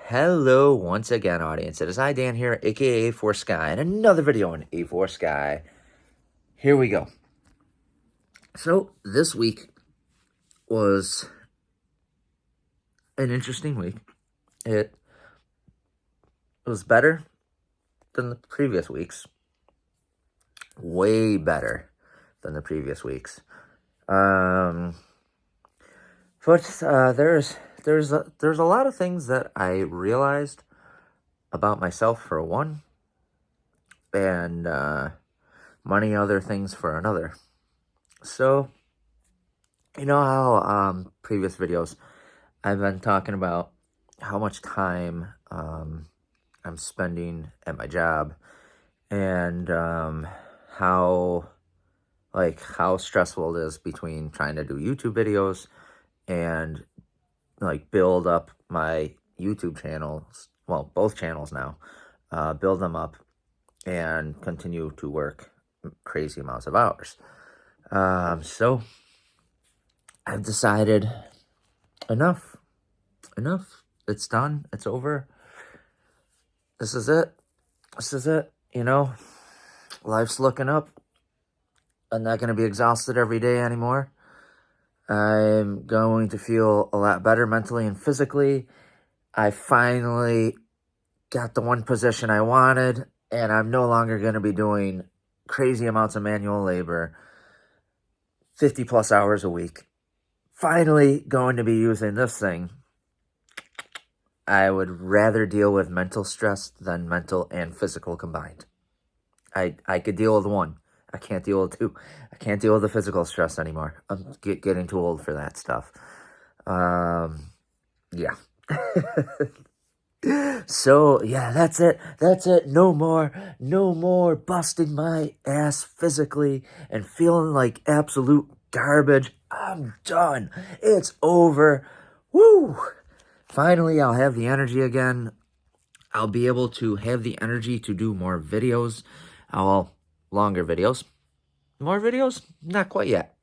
Hello once again, audience. It is I, Dan here, aka A4Sky, and another video on A4Sky. Here we go. So, this week was an interesting week. It was better than the previous weeks. Way better than the previous weeks. But there's a lot of things that I realized about myself for one, and many other things for another. So, you know how previous videos I've been talking about how much time I'm spending at my job, and how stressful it is between trying to do YouTube videos and build up my YouTube channels, well, both channels now, build them up and continue to work crazy amounts of hours. So I've decided enough. It's done. It's over. This is it. You know, life's looking up. I'm not going to be exhausted every day anymore. I'm going to feel a lot better mentally and physically. I finally got the one position I wanted, and I'm no longer going to be doing crazy amounts of manual labor, 50 plus hours a week. Finally going to be using this thing. I would rather deal with mental stress than mental and physical combined. I could deal with one. I can't deal with two. I can't deal with the physical stress anymore. I'm getting too old for that stuff. Yeah. So, yeah, that's it. No more busting my ass physically and feeling like absolute garbage. I'm done. It's over. Woo! Finally, I'll have the energy again. I'll be able to have the energy to do more videos. Longer videos. More videos? Not quite yet.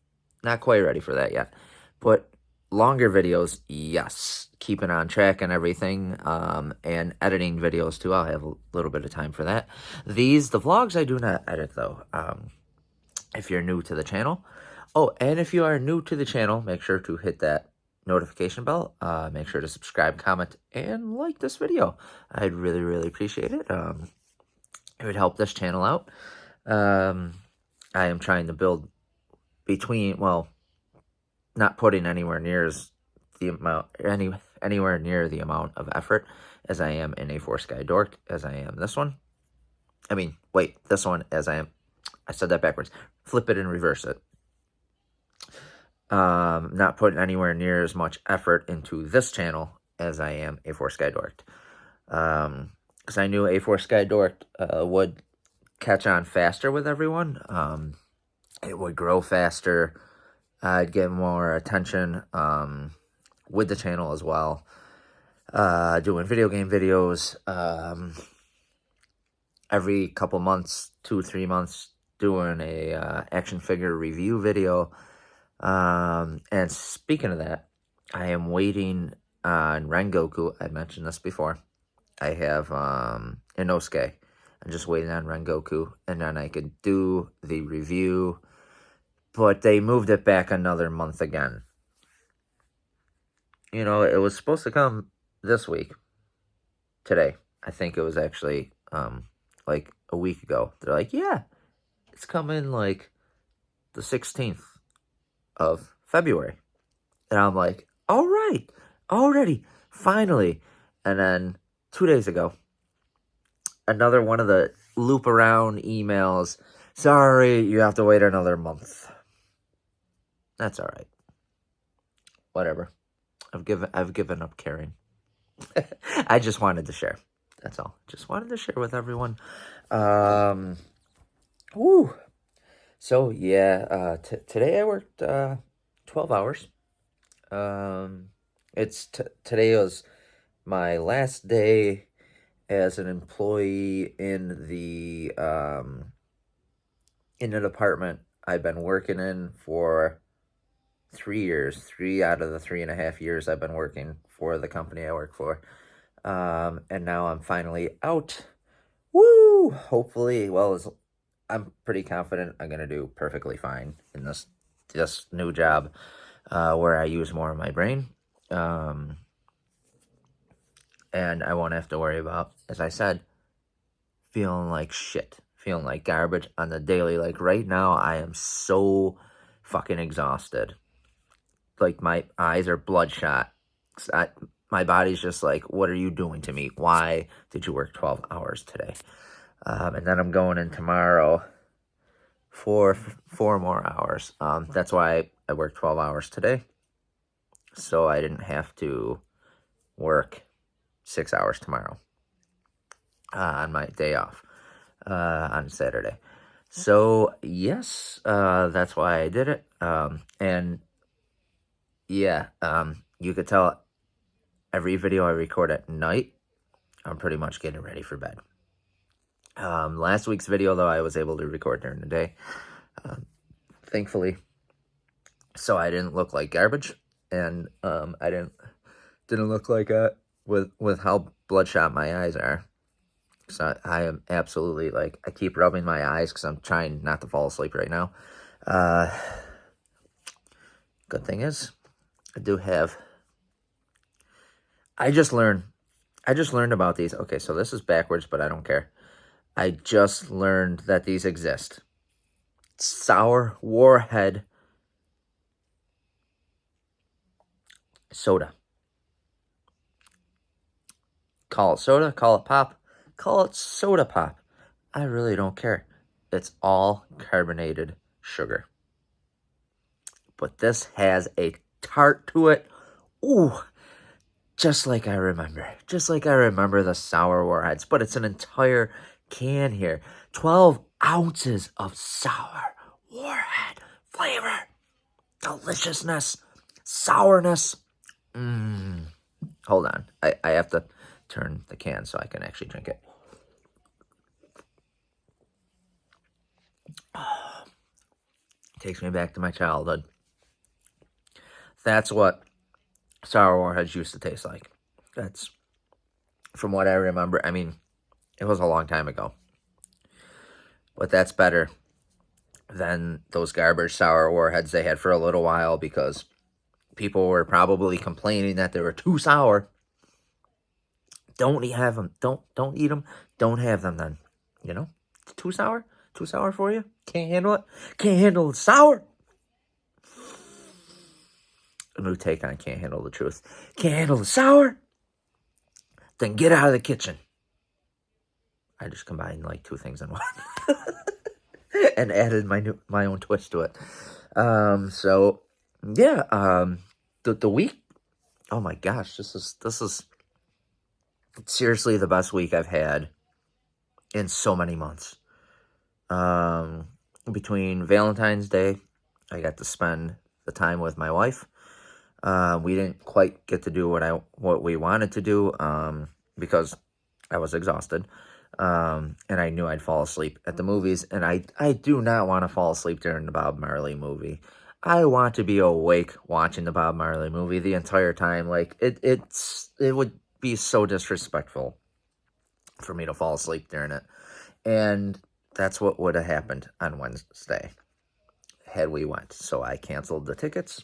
Not quite ready for that yet. But longer videos, yes. Keeping on track and everything. And editing videos too. I'll have a little bit of time for that. The vlogs I do not edit though. If you're new to the channel. Oh, and if you are new to the channel, make sure to hit that notification bell. Make sure to subscribe, comment, and like this video. I'd really appreciate it. It would help this channel out. I am trying to build not putting anywhere near the amount of effort as I am in A4Sky Dork, as I am this one. I mean, wait, this one as I am. I said that backwards. Flip it and reverse it. Not putting anywhere near as much effort into this channel as I am A4Sky Dork. Because I knew A4Sky Dork would catch on faster with everyone. It would grow faster. I'd get more attention with the channel as well. Doing video game videos every couple months, 2-3 months, doing a action figure review video. And speaking of that, I am waiting on Rengoku. I mentioned this before. I have Inosuke. I'm just waiting on Rengoku, and then I could do the review. But they moved it back another month again. You know, it was supposed to come this week. Today. I think it was actually like a week ago. They're like, yeah, it's coming like the 16th of February. And I'm like, all right, already, finally. And then 2 days ago, another one of the loop around emails. Sorry, you have to wait another month. That's all right. Whatever. I've given up caring. I just wanted to share. That's all. Just wanted to share with everyone. Woo. So yeah, today I worked 12 hours. Today was my last day as an employee in the in an department I've been working in for 3 years. 3 out of the 3.5 years I've been working for the company I work for. And now I'm finally out. Woo! Hopefully, well, I'm pretty confident I'm gonna do perfectly fine in this new job, where I use more of my brain. And I won't have to worry about, as I said, feeling like shit, feeling like garbage on the daily. Like right now, I am so fucking exhausted. Like my eyes are bloodshot. My body's just like, what are you doing to me? Why did you work 12 hours today? And then I'm going in tomorrow for 4 more hours. That's why I worked 12 hours today, so I didn't have to work 6 hours tomorrow on my day off on Saturday. So yes, that's why I did it. And yeah, you could tell every video I record at night, I'm pretty much getting ready for bed. Last week's video, though, I was able to record during the day, thankfully, so I didn't look like garbage, and I didn't look like with how bloodshot my eyes are. So I am absolutely, like, I keep rubbing my eyes because I'm trying not to fall asleep right now. Good thing is, I just learned about these. Okay, so this is backwards, but I don't care. I just learned that these exist. Sour Warhead soda. Call it soda, call it pop, call it soda pop. I really don't care. It's all carbonated sugar. But this has a tart to it. Ooh, just like I remember. Just like I remember the Sour Warheads. But it's an entire can here. 12 ounces of Sour Warhead flavor. Deliciousness. Sourness. Hold on. I have to turn the can so I can actually drink it. Takes me back to my childhood. That's what Sour Warheads used to taste like. That's from what I remember. I mean, it was a long time ago. But that's better than those garbage Sour Warheads they had for a little while because people were probably complaining that they were too sour. Don't have them. Don't eat them. Don't have them then. You know? Too sour? Too sour for you? Can't handle it? Can't handle the sour? A new take on Can't Handle the Truth. Can't handle the sour? Then get out of the kitchen. I just combined like two things in one. And added my own twist to it. So yeah, the week, oh my gosh, this is seriously the best week I've had in so many months. Between Valentine's Day, I got to spend the time with my wife. We didn't quite get to do what we wanted to do, because I was exhausted. And I knew I'd fall asleep at the movies, and I do not want to fall asleep during the Bob Marley movie. I want to be awake watching the Bob Marley movie the entire time. Like, it would be so disrespectful for me to fall asleep during it. And that's what would have happened on Wednesday had we went. So I canceled the tickets,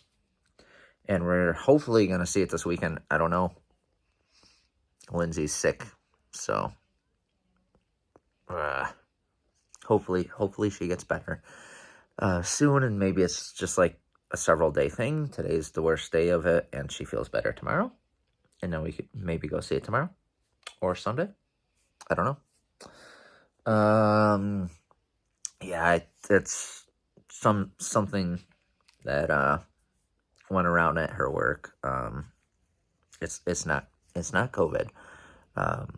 and we're hopefully going to see it this weekend. I don't know. Lindsay's sick, so hopefully she gets better soon, and maybe it's just like a several day thing. Today's the worst day of it, and she feels better tomorrow, and then we could maybe go see it tomorrow or Sunday. I don't know. Yeah, it's something that went around at her work. It's not COVID, but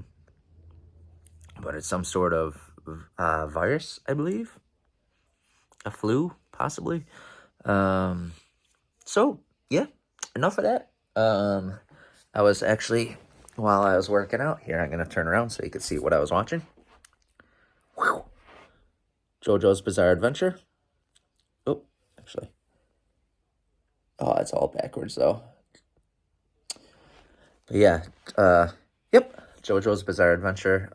it's some sort of virus, I believe. A flu, possibly. So yeah, enough of that. I was actually, while I was working out here, I'm gonna turn around so you can see what I was watching. Whew. JoJo's Bizarre Adventure. Oh, actually. Oh, it's all backwards though. But yeah, yep. JoJo's Bizarre Adventure.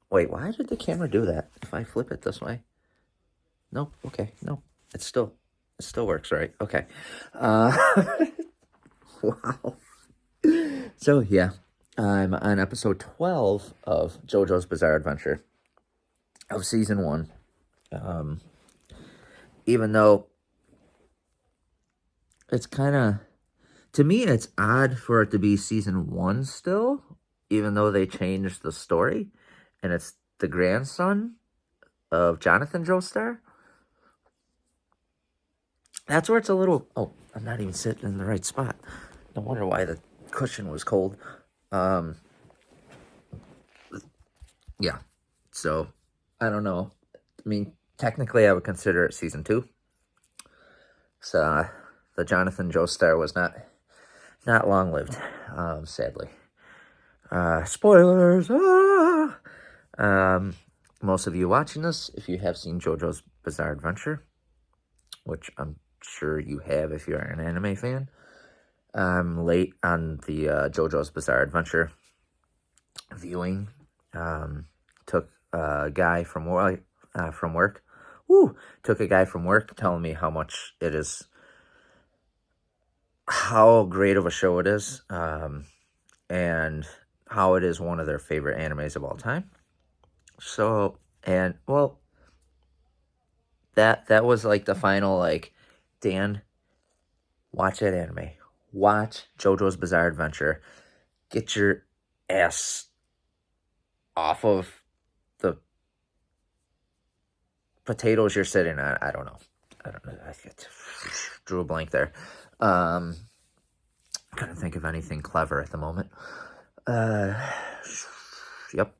Wait, why did the camera do that? If I flip it this way? Nope. Okay. No, it still works, right? Okay. Wow. So yeah, I'm on episode 12 of JoJo's Bizarre Adventure of season 1. Even though it's kind of, to me, it's odd for it to be season 1 still, even though they changed the story, and it's the grandson of Jonathan Joestar. That's where it's a little... Oh, I'm not even sitting in the right spot. No wonder why the cushion was cold. Yeah. So, I don't know. I mean, technically, I would consider it season 2. So, the Jonathan Joestar was not long-lived, sadly. Spoilers! Most of you watching this, if you have seen JoJo's Bizarre Adventure, which I'm sure you have if you're an anime fan, I'm late on the JoJo's Bizarre Adventure viewing. Took a guy from work. Took a guy from work telling me how much it is, how great of a show it is, and how it is one of their favorite animes of all time. So, and well, that was like the final, like, Dan, watch that anime. Watch JoJo's Bizarre Adventure. Get your ass off of the potatoes you're sitting on. I don't know. I drew a blank there. Couldn't think of anything clever at the moment. Yep.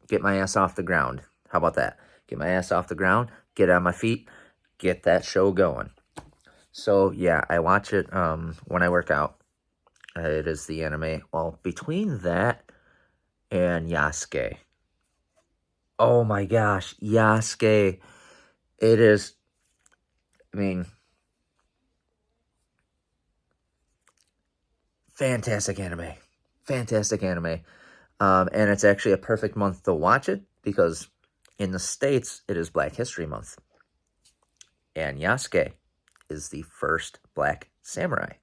Get my ass off the ground. How about that? Get my ass off the ground, get on my feet, get that show going. So, yeah, I watch it when I work out. It is the anime. Well, between that and Yasuke. Oh my gosh, Yasuke. It is, I mean, fantastic anime. Fantastic anime. And it's actually a perfect month to watch it because in the States, it is Black History Month. And Yasuke is the first black samurai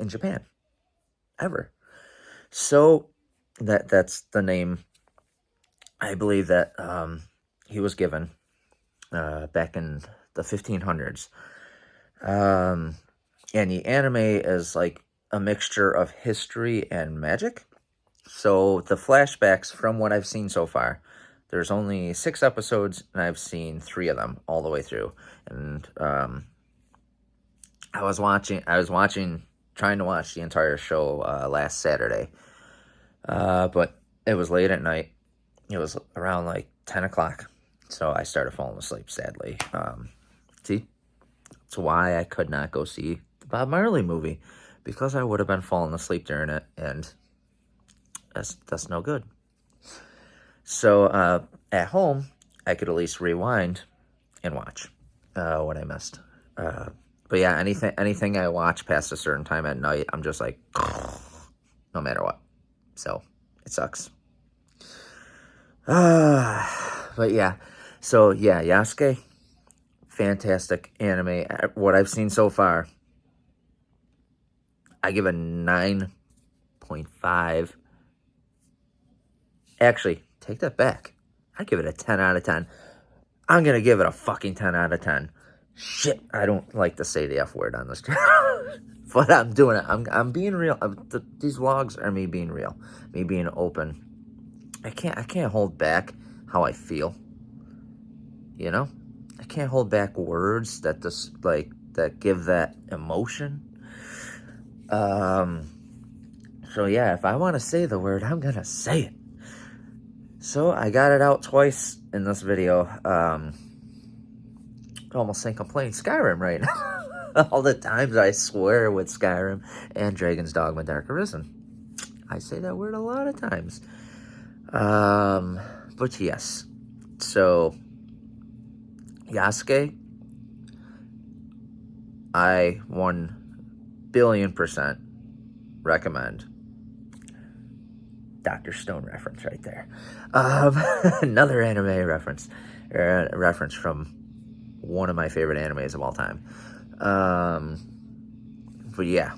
in Japan ever. So that's the name, I believe, that he was given back in the 1500s. And the anime is like a mixture of history and magic. So the flashbacks, from what I've seen so far, there's only 6 episodes, and I've seen 3 of them all the way through. And I was trying to watch the entire show last Saturday, but it was late at night. It was around like 10 o'clock, so I started falling asleep, sadly. See, that's why I could not go see the Bob Marley movie, because I would have been falling asleep during it, and that's no good. So at home, I could at least rewind and watch what I missed. But yeah, anything I watch past a certain time at night, I'm just like, no matter what. So it sucks. But yeah, so yeah, Yasuke, fantastic anime. What I've seen so far, I give a 9.5. Actually, take that back. I give it a 10 out of 10. I'm gonna give it a fucking 10 out of 10. Shit, I don't like to say the F word on this channel. But I'm doing it. I'm being real. These vlogs are me being real. Me being open. I can't hold back how I feel. You know? I can't hold back words that that give that emotion. So yeah, if I want to say the word, I'm gonna say it. So I got it out twice in this video. Almost think I'm playing Skyrim right now. All the times I swear with Skyrim and Dragon's Dogma Dark Arisen. I say that word a lot of times. But yes. So, Yasuke, I 1,000,000,000% recommend. Dr. Stone reference right there. Another anime reference. A reference from one of my favorite animes of all time. But yeah.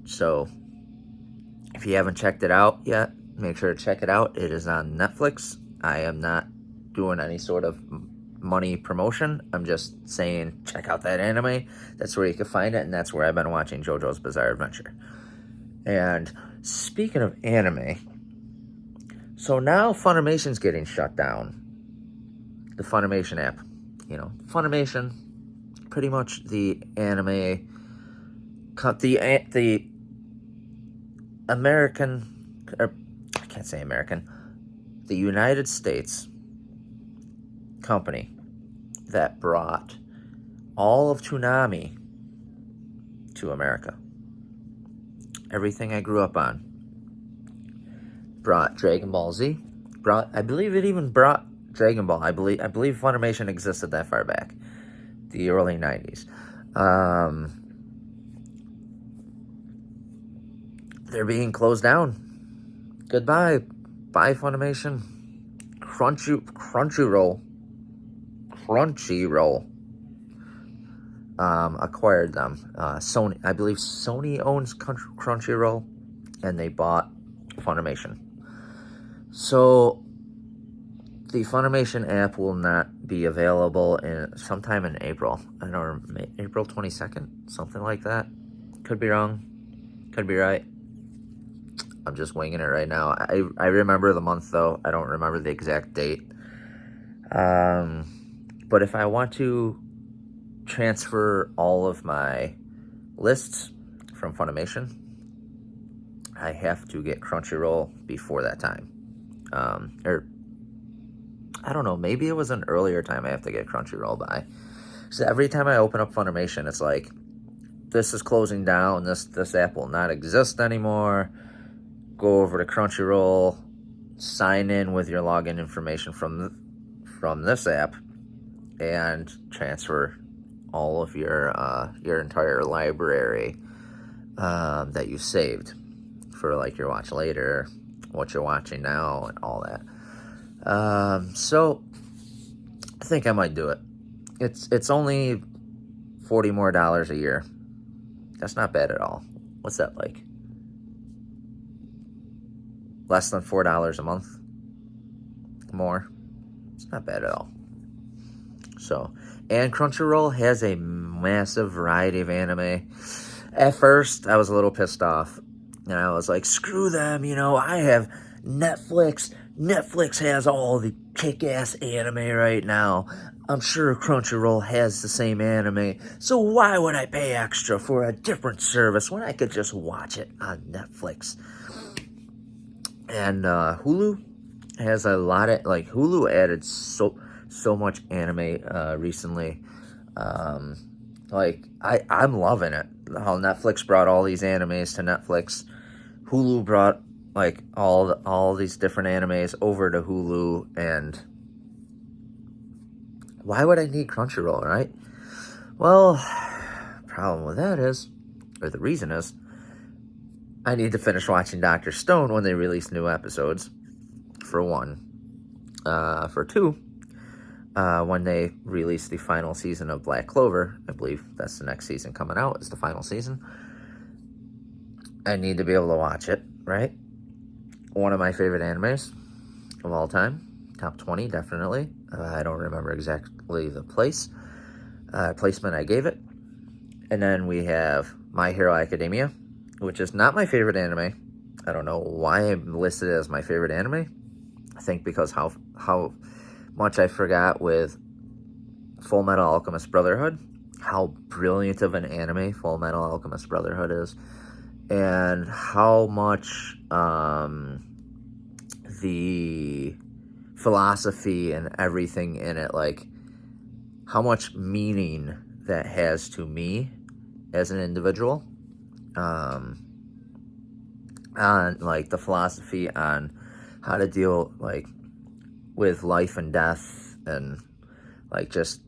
So, if you haven't checked it out yet, make sure to check it out. It is on Netflix. I am not doing any sort of money promotion. I'm just saying check out that anime. That's where you can find it, and that's where I've been watching JoJo's Bizarre Adventure. And speaking of anime, so now Funimation's getting shut down. The Funimation app. You know, Funimation, pretty much the anime, the American, or I can't say American, the United States company that brought all of Toonami to America. Everything I grew up on. Brought Dragon Ball Z. I believe it even brought Dragon Ball. I believe Funimation existed that far back. The early 90s. They're being closed down. Goodbye. Bye, Funimation. Crunchyroll acquired them. Sony, I believe Sony owns Crunchyroll, and they bought Funimation. So the Funimation app will not be available sometime in April. I don't know, April 22nd, something like that. Could be wrong. Could be right. I'm just winging it right now. I remember the month, though. I don't remember the exact date. But if I want to transfer all of my lists from Funimation, I have to get Crunchyroll before that time. Or, I don't know, maybe it was an earlier time I have to get Crunchyroll by. So every time I open up Funimation, it's like, this is closing down, this app will not exist anymore. Go over to Crunchyroll, sign in with your login information from this app, and transfer all of your entire library that you saved for like your watch later, what you're watching now, and all that. So I think I might do it. It's only $40 more a year. That's not bad at all. What's that like? Less than $4 a month? More? It's not bad at all. So, and Crunchyroll has a massive variety of anime. At first, I was a little pissed off. And I was like, screw them, I have Netflix. Netflix has all the kick-ass anime right now. I'm sure Crunchyroll has the same anime. So why would I pay extra for a different service when I could just watch it on Netflix? And Hulu has a lot of, Hulu added so much anime recently. I'm loving it. How Netflix brought all these animes to Netflix. Hulu brought, all these different animes over to Hulu. And why would I need Crunchyroll, right? Well, problem with that is, or the reason is, I need to finish watching Dr. Stone when they release new episodes, for one. For two, when they release the final season of Black Clover, I believe that's the next season coming out, is the final season. I need to be able to watch it, right? One of my favorite animes of all time. Top 20, definitely. I don't remember exactly the placement I gave it. And then we have My Hero Academia, which is not my favorite anime. I don't know why I'm listed as my favorite anime. I think because how much I forgot with Full Metal Alchemist Brotherhood, how brilliant of an anime Full Metal Alchemist Brotherhood is, and how much the philosophy and everything in it, how much meaning that has to me as an individual, on the philosophy on how to deal with life and death, and just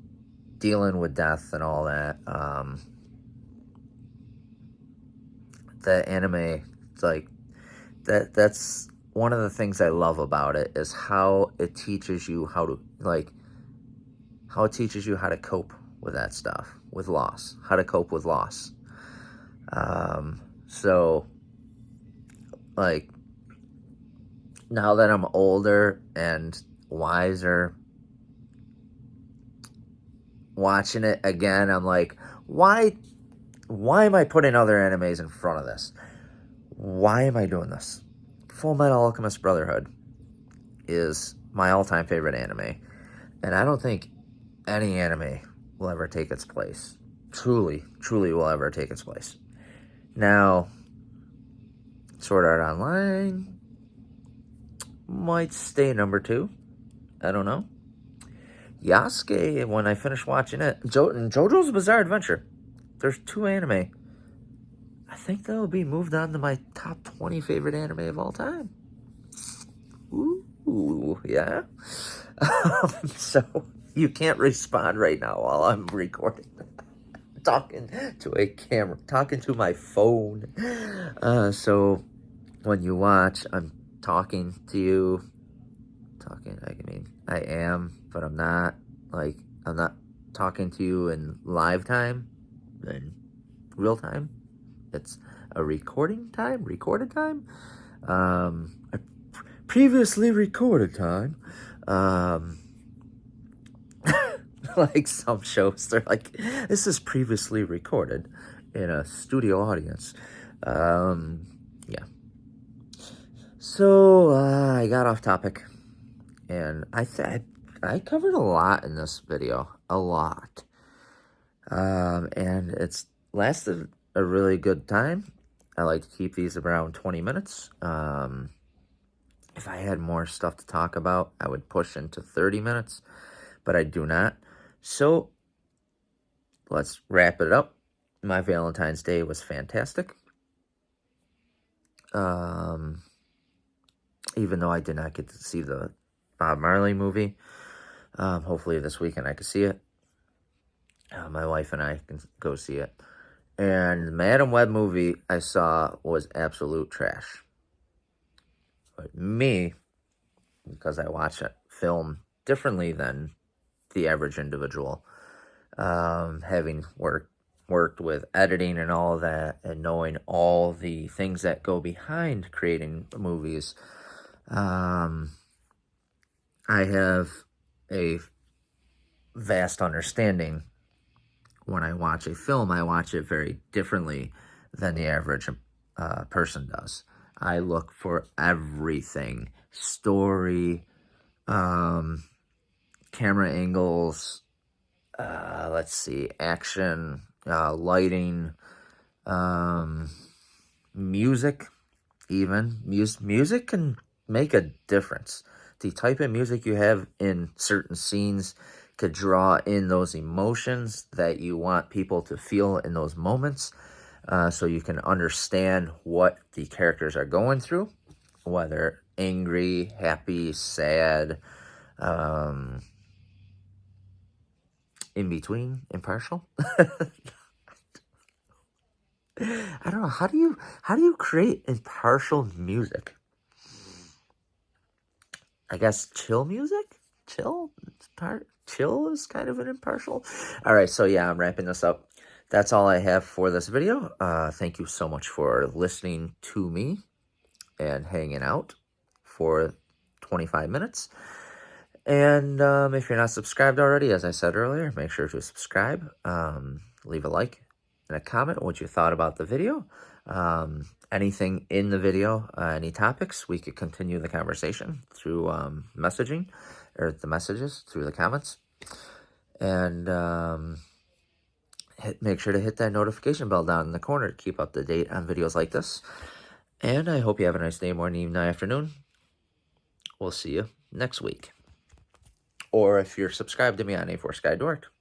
dealing with death and all that. The anime, it's that's one of the things I love about it is how it teaches you how to, like, how it teaches you how to cope with that stuff, with loss, how to cope with loss. So, like, now that I'm older and wiser, watching it again, I'm like, why am I putting other animes in front of this? Why am I doing this? Full Metal Alchemist Brotherhood is my all-time favorite anime, and I don't think any anime will ever take its place. Truly will ever take its place. Now, Sword Art Online might stay number 2. I don't know. Yasuke, when I finish watching it, JoJo's Bizarre Adventure, there's 2 anime. I think they'll be moved on to my top 20 favorite anime of all time. Ooh, yeah. So you can't respond right now while I'm recording. Talking to a camera, talking to my phone. So when you watch, I'm talking to you. I am, but I'm not. Like, I'm not talking to you in live time, in real time. It's a recorded time. A previously recorded time. Like some shows, they're like, this is previously recorded in a studio audience. Yeah. So, I got off topic, and I covered a lot in this video, a lot. And it's lasted a really good time. I like to keep these around 20 minutes. If I had more stuff to talk about, I would push into 30 minutes, but I do not. So, let's wrap it up. My Valentine's Day was fantastic. Even though I did not get to see the Bob Marley movie, hopefully this weekend I can see it. My wife and I can go see it. And the Madam Web movie I saw was absolute trash. But me, because I watch a film differently than the average individual, having worked with editing and all of that, and knowing all the things that go behind creating movies, I have a vast understanding. When I watch a film, I watch it very differently than the average person does. I look for everything: story, camera angles, let's see, action, lighting, music, even. Music can make a difference. The type of music you have in certain scenes could draw in those emotions that you want people to feel in those moments, so you can understand what the characters are going through, whether angry, happy, sad, in between, impartial. I don't know, how do you create impartial music? I guess chill music? Chill is kind of an impartial. All right, so yeah, I'm wrapping this up. That's all I have for this video. Thank you so much for listening to me and hanging out for 25 minutes. And if you're not subscribed already, as I said earlier, make sure to subscribe. Leave a like and a comment what you thought about the video. Anything in the video, any topics, we could continue the conversation through messaging, or the messages through the comments. And make sure to hit that notification bell down in the corner to keep up to date on videos like this. And I hope you have a nice day, morning, evening, afternoon. We'll see you next week. Or if you're subscribed to me on A4 Sky Dork,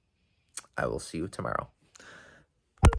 I will see you tomorrow.